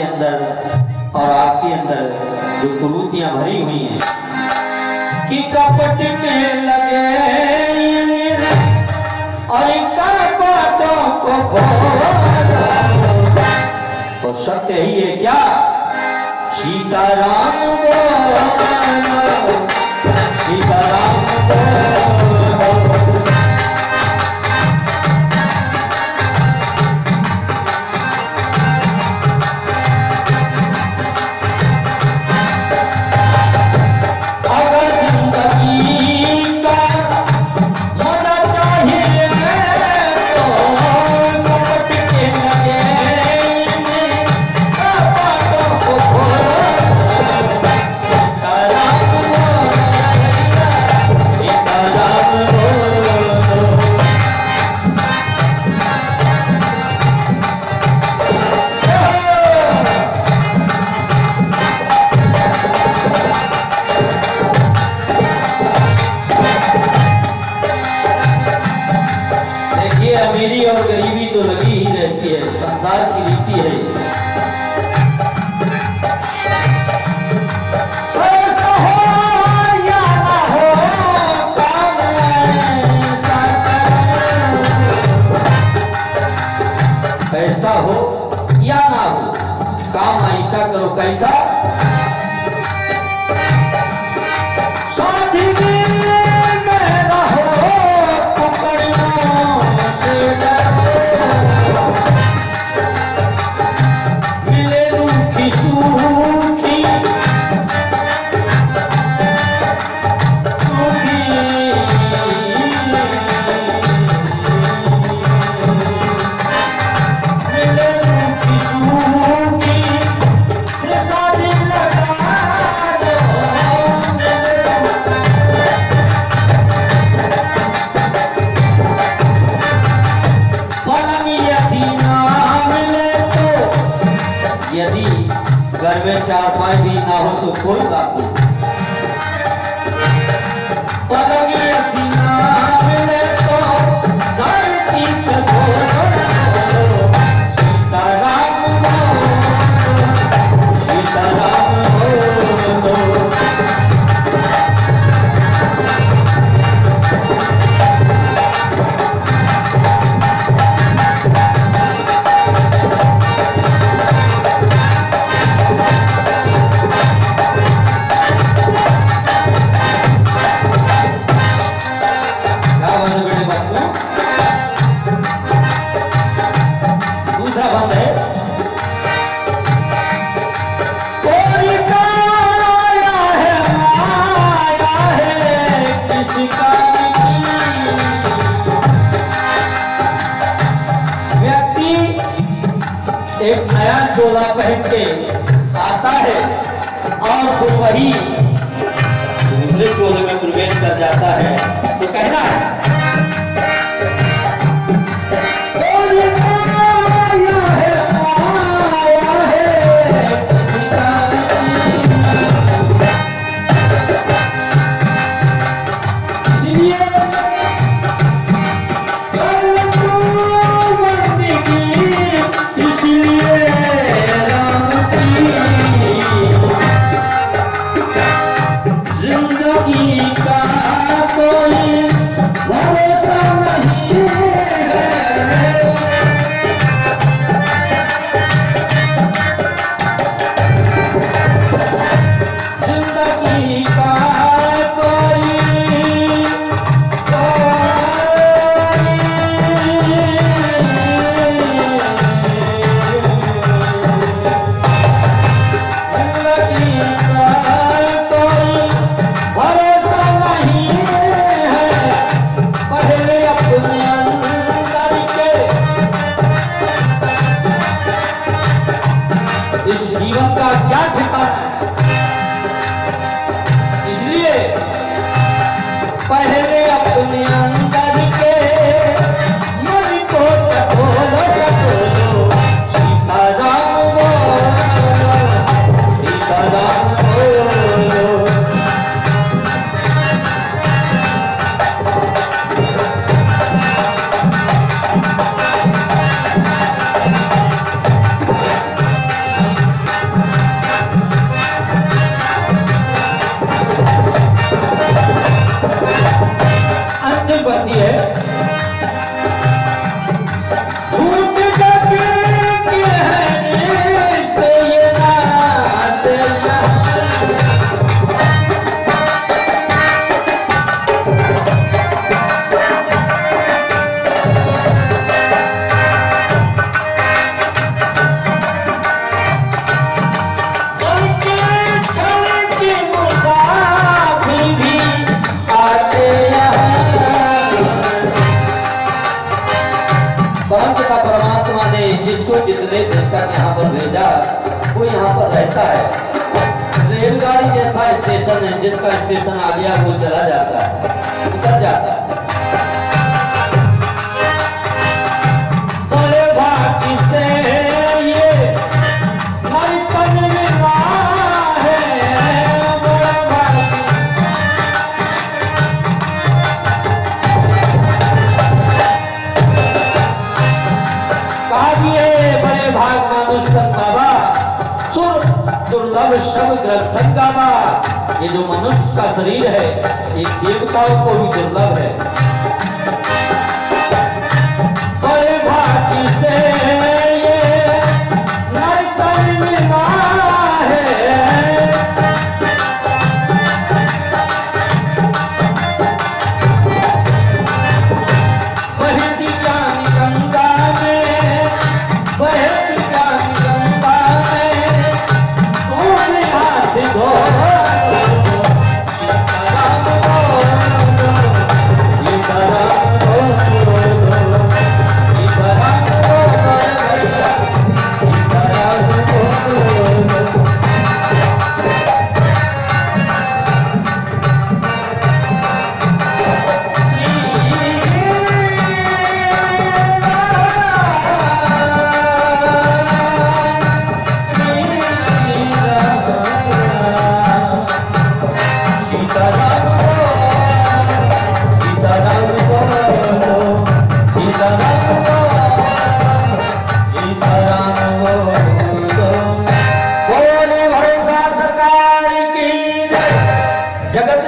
अंदर और आपके अंदर जो कुरूतियां भरी हुई हैं कि कपट के लगे और कपटों को खोलो, तो सत्य ही है क्या? सीताराम बोलो, सीताराम बोलो। अमीरी और गरीबी तो लगी ही रहती है, संसार की रीति है। ऐसा हो या ना हो, काम ऐसा करो। ऐसा हो या ना हो, काम ऐसा करो। कैसा? यदि घर में चारपाई भी ना हो तो कोई बात नहीं, पलंग यदि ना मिले तो धरती पर बोलो, सीताराम बोलो, सीताराम बोलो। एक नया चोला पहन के आता है और फिर वही दूसरे चोले में प्रवेश कर जाता है, तो कहना है पहले अपने अंदर के मन को टटोलो टटोलो, सीताराम बोलो, सीताराम बोलो। स्टेशन है, जिसका स्टेशन आ गया वो चला जाता है, उतर जाता है। बड़े भाग्य से ये हमारी तन मिला है, बड़े भाग्य काव्य बड़े भाग मानुष तन बाबा सुर दुर्लभ शब्द ग्रंथन गावा। ये जो मनुष्य का शरीर है ये देवताओं को भी दुर्लभ है। बड़े भाग्य से ये नर तन मिला है, बहती ज्ञान गंगा में, बहती ज्ञान गंगा में तूने हाथ धो। सीताराम बोलो, सीताराम बोलो, सीताराम बोलो भैया, सीताराम बोलो। जगत